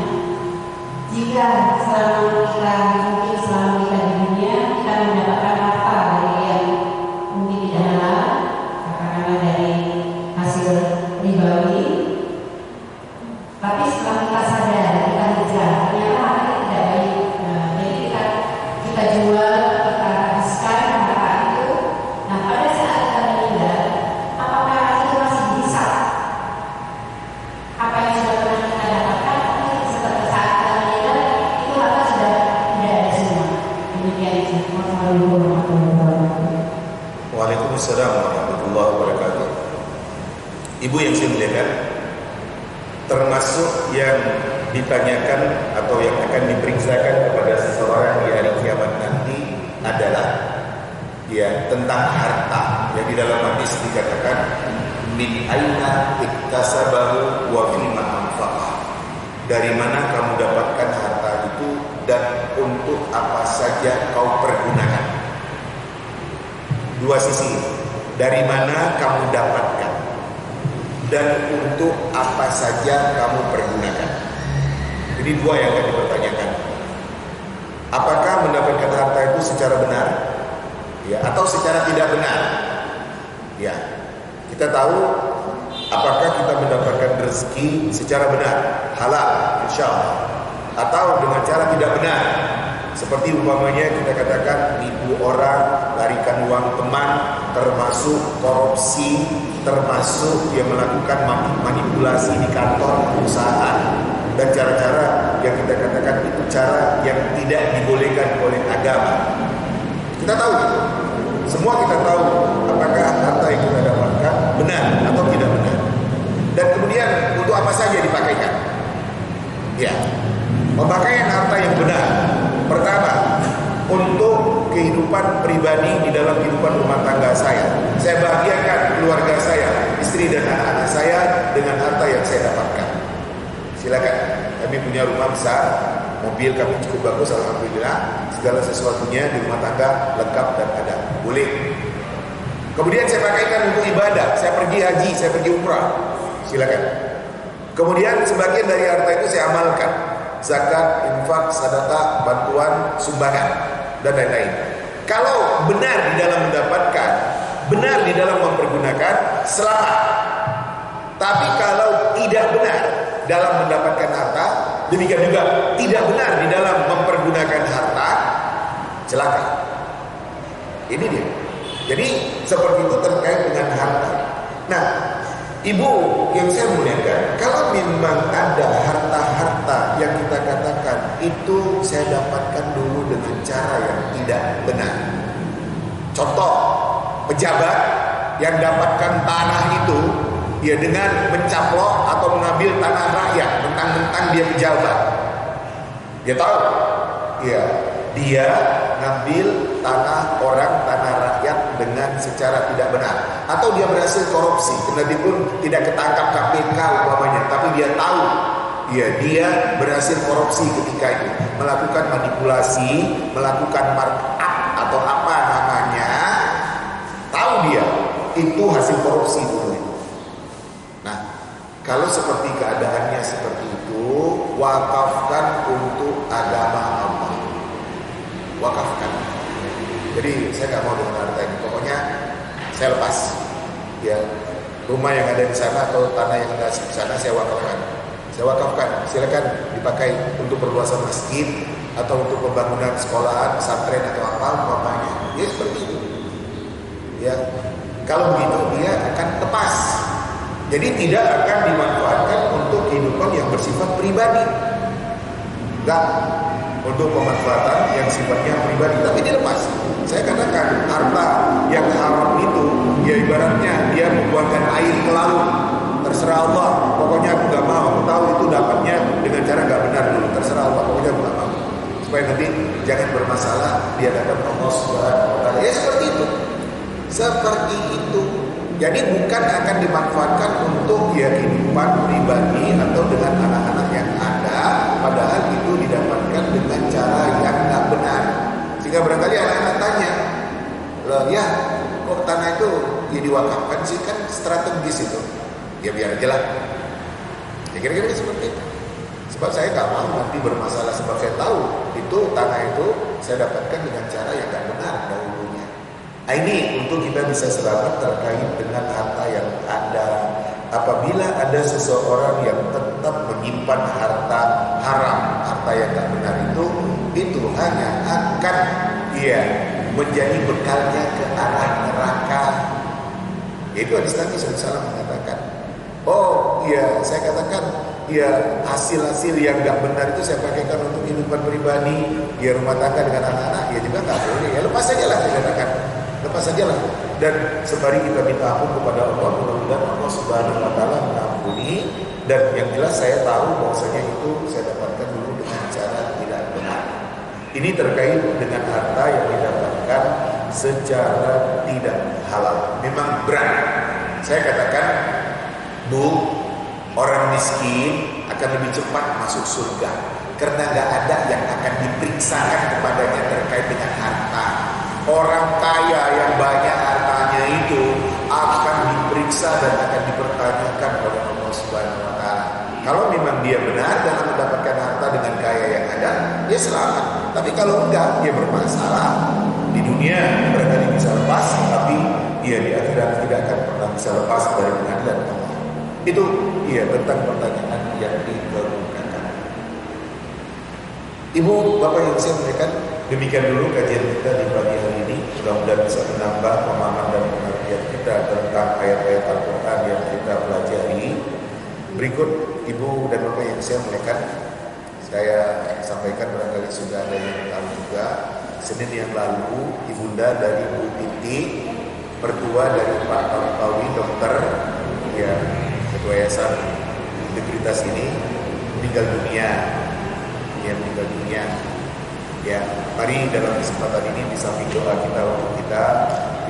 jika selama kita di dunia kita mendapatkan harta dari yang mungkin tidak halal, katakanlah dari hasil ribawi, tapi setelah kita sadar, kita hijrah, ternyata harta tidak baik. Jadi kita jual, kita habiskan harta itu. Nah pada saat kita meninggal, apakah itu masih bisa? Apa yang sudah pernah kita dapatkan, tapi setelah saat kita meninggal, itu harta sudah tidak ada semua. Demikian. Wassalamualaikum warahmatullahi wabarakatuh. Waalaikumsalam warahmatullahi wabarakatuh. Ibu yang saya muliakan, termasuk yang ditanyakan atau yang akan diperiksakan kepada seseorang di hari kiamat nanti adalah ya tentang harta. Yang di dalam hadis dikatakan min aina iktasabahu wa fima anfaqah. Dari mana kamu dapatkan harta itu dan untuk apa saja kau pergunakan. Dua sisi. Dari mana kamu dapatkan dan untuk apa saja kamu pergunakan. Jadi dua yang akan dipertanyakan. Apakah mendapatkan harta itu secara benar, ya, atau secara tidak benar? Ya, kita tahu apakah kita mendapatkan rezeki secara benar, halal, insya Allah, atau dengan cara tidak benar. Seperti umpamanya kita katakan nipu orang, larikan uang teman, termasuk korupsi, termasuk dia melakukan manipulasi di kantor perusahaan, dan cara-cara yang kita katakan itu cara yang tidak dibolehkan oleh agama. Kita tahu itu. Semua kita tahu apakah harta yang kita dapatkan benar atau tidak benar. Dan kemudian untuk apa saja dipakaikan? Ya, pemakaian harta yang benar. Pertama, untuk kehidupan pribadi di dalam kehidupan rumah tangga saya. Saya bahagiakan keluarga saya, istri dan anak-anak saya dengan harta yang saya dapatkan. Silakan, kami punya rumah besar, mobil kami cukup bagus, alhamdulillah. Segala sesuatunya di rumah tangga lengkap dan ada. Boleh. Kemudian saya pakaikan untuk ibadah. Saya pergi haji, saya pergi umrah. Silakan. Kemudian sebagian dari harta itu saya amalkan. Zakat, infak, sedekah, bantuan, sumbangan, dan lain-lain. Kalau benar di dalam mendapatkan, benar di dalam mempergunakan, selamat. Tapi kalau tidak benar dalam mendapatkan harta, demikian juga tidak benar di dalam mempergunakan harta, celaka. Ini dia. Jadi seperti itu terkait dengan harta. Nah, ibu yang saya muliakan, kalau memang ada harta-harta yang kita katakan itu saya dapatkan dulu dengan cara yang tidak benar. Contoh, pejabat yang dapatkan tanah itu dia dengan mencaplok atau mengambil tanah rakyat, mentang-mentang dia pejabat. Dia tahu, ya, dia ngambil tanah orang, tanah rakyat dengan secara tidak benar, atau dia berhasil korupsi, kendati pun tidak ketangkap KPK umpamanya, tapi dia tahu, ya, dia berhasil korupsi ketika itu, melakukan manipulasi, melakukan markup atau apa namanya, tahu dia itu hasil korupsi dulu. Nah, kalau seperti keadaannya seperti itu, wakafkan untuk agama Allah. Wakafkan. Jadi saya nggak mau dengan harta ini. Pokoknya saya lepas. Ya, rumah yang ada di sana atau tanah yang ada di sana saya wakafkan. Saya wakafkan. Silakan dipakai untuk perluasan masjid atau untuk pembangunan sekolahan, pesantren atau apa umpamanya. Ya seperti itu. Ya, kalau begitu dia akan lepas. Jadi tidak akan dimanfaatkan untuk kehidupan yang bersifat pribadi. Enggak. Untuk pemanfaatan yang sifatnya pribadi, tapi dilepas. Saya katakan harta yang haram itu, ya ibaratnya dia membuangkan air ke laut. Terserah Allah, pokoknya aku gak mau. Aku tahu itu dapatnya dengan cara gak benar dulu. Terserah Allah, pokoknya aku gak mau. Supaya nanti jangan bermasalah di hadapan Allah Subhanahu wa Ta'ala. Ya seperti itu. Seperti itu. Jadi bukan akan dimanfaatkan untuk ya kehidupan pribadi atau dengan anak-anak yang ada, padahal itu didapatkan dengan cara yang tidak benar. Sehingga barangkali anak-anak tanya, loh ya kok tanah itu ya diwakafkan sih, kan strategis itu. Ya biar aja lah. Ya kira-kira seperti itu. Sebab saya gak mau nanti bermasalah, sebab saya tahu itu tanah itu saya dapatkan dengan cara yang tidak benar dahulunya. Ini untuk kita bisa selamat terkait dengan harta yang ada. Apabila ada seseorang yang tetap menyimpan harta haram, harta yang tak benar itu hanya akan menjadi bekalnya ke arah neraka. Itu hadis Nabi SAW mengatakan, oh iya, saya katakan ya hasil-hasil yang gak benar itu saya pakaikan untuk kehidupan pribadi, ya rumah tangga dengan anak-anak, ya juga gak boleh. Ya lepas saja lah, saya katakan. Lepas sajalah, dan sembari kita minta ampun kepada Allah, mudah-mudahan Allah Subhanahu wa Ta'ala mengampuni. Dan yang jelas saya tahu bahwasanya itu saya dapatkan dulu dengan cara tidak benar. Ini terkait dengan harta yang didapatkan secara tidak halal. Memang berat. Saya katakan, Bu, orang miskin akan lebih cepat masuk surga karena gak ada yang akan diperiksakan kepadanya terkait dengan harta. Orang kaya yang banyak hartanya itu akan diperiksa dan akan dipertanyakan oleh Allah Subhanahu wa Ta'ala. Kalau memang dia benar dalam mendapatkan harta dengan kaya yang ada, dia selamat. Tapi kalau enggak, dia bermasalah. Di dunia barangkali bisa lepas, tapi dia di akhirat tidak akan pernah bisa lepas dari pengadilan Allah. Itu tentang pertanyaan yang dikemukakan. Ibu, Bapak yang saya muliakan, demikian dulu kajian kita di pagi hari ini. Mudah-mudahan bisa menambah pemahaman dan pengertian kita tentang ayat-ayat Al-Quran yang kita pelajari. Berikut Ibu dan Bapak yang saya muliakan, saya sampaikan barangkali sudah ada yang tahu juga. Senin yang lalu, ibunda dari Bu Titi, mertua dari Pak Tantowi, dokter, ya, Yayasan Integritas ini meninggal dunia. Dia meninggal dunia. Ya, mari dalam kesempatan ini di samping doa kita untuk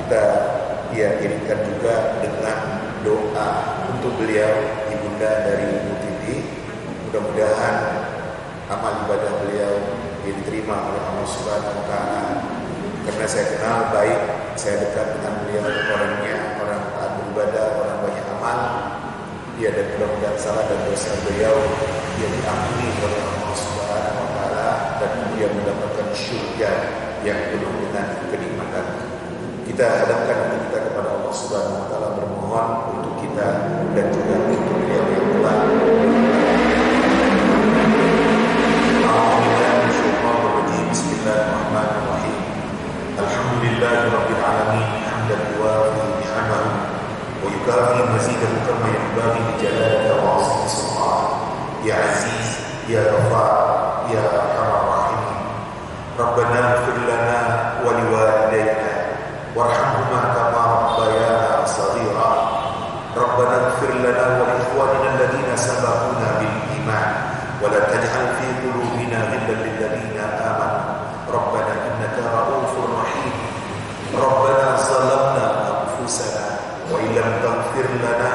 kita iringkan juga dengan doa untuk beliau, ibunda dari Ibu Titi. Mudah-mudahan amal ibadah beliau diterima oleh Allah Subhanahu wa taala. Karena saya kenal baik, saya dekat dengan beliau, orangnya orang taat beribadah, orang banyak amal. Ya, dan mudah-mudahan salah dan dosa beliau dia diampuni oleh Allah Subhanahu wa taala dan dia mendapatkan syurga yang penuh dengan kenikmatan. Kita hadapkan hati kita kepada Allah Subhanahu wa taala, bermohon untuk kita dan juga untuk beliau yang telah. Bismillahirrahmanirrahim. Alhamdulillahirabbil alamin, hamdan yuwafi ni'amahu wa yukafi mazidahu kama yanbaghi li jalalika wa 'azimi sultan. Ya Aziz, ya Ghafar, ya Arhamar Rahimin. Rabbana ighfir lana wa liwalidayna warhamhuma kama rabbayana shaghira. Rabbana ighfir lana wa li ikhwanina alladhina sabaquna bil iman wa la taj'al fi qulubina ghillan lil ladzina amanu rabbana innaka ra'ufur rahim. Rabbana zalamna anfusana wa illam taghfir lana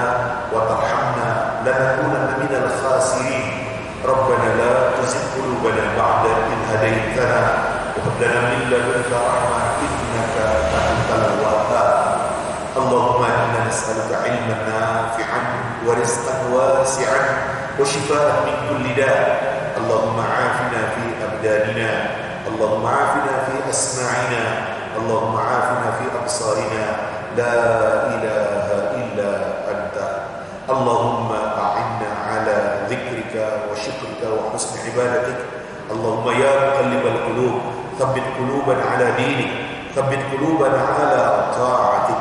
wa tarhamna lanakunanna minal khasirin. Rabbana la tuzigh qulubana ba'da idh hadaytana wa hab lana min ladunka rahmah innaka antal wahhab. Allahumma inna nas'aluka 'ilman nafi'an wa rizqan wasi'an wa shifaa'an min kulli da'. Allahumma 'afina fi abdanina, Allahumma 'afina fi asma'ina, Allahumma 'afina fi absarina. La ilaha illa anta. Allahumma a'inna 'ala dhikrika wa syukrika wa husni ibadatik. Allahumma ya muqallibal qulub, thabbit qulubana 'ala dinik, thabbit qulubana 'ala ta'atik.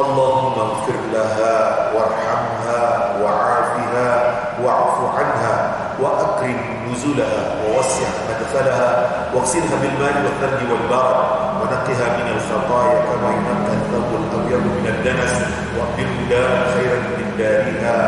Allahumma ighfir laha warhamha wa'afiha wa'fu 'anha wa akrim nuzulaha wa wassi' madkhalaha waghsilha bil ma'i wal thalji wal barad wa naqqiha min al khataaya kama yunqqa al-thawb al-abyad min ad-danas wa abdilha daran khairan min dariha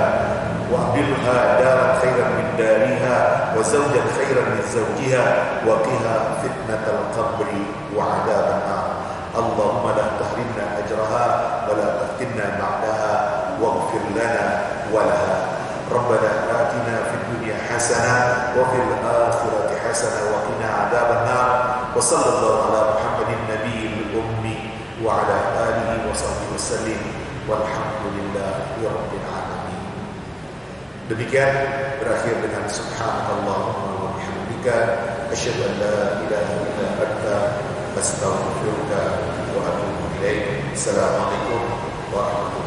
wa abdilha daran khairan min dariha wa zawjan khairan min zawjiha wa qiha fitnatal qabri wa 'adzaban nar. Allahumma la tahrimna ajraha wa la taftinna ba'daha waghfir lana wa laha. Rabbana atina fid dunya hasanah wa fil akhirati hasanah wa qina adzaban nar. Wa sallallahu ala Muhammadin nabiyil ummi wa ala alihi wa sahbihi wasallim walhamdulillahi rabbil alamin. Demikian berakhir dengan subhanakallahumma wa bihamdika asyhadu an la ilaha illa anta astaghfiruka wa atubu ilaik. Assalamualaikum warahmatullahi wabarakatuh.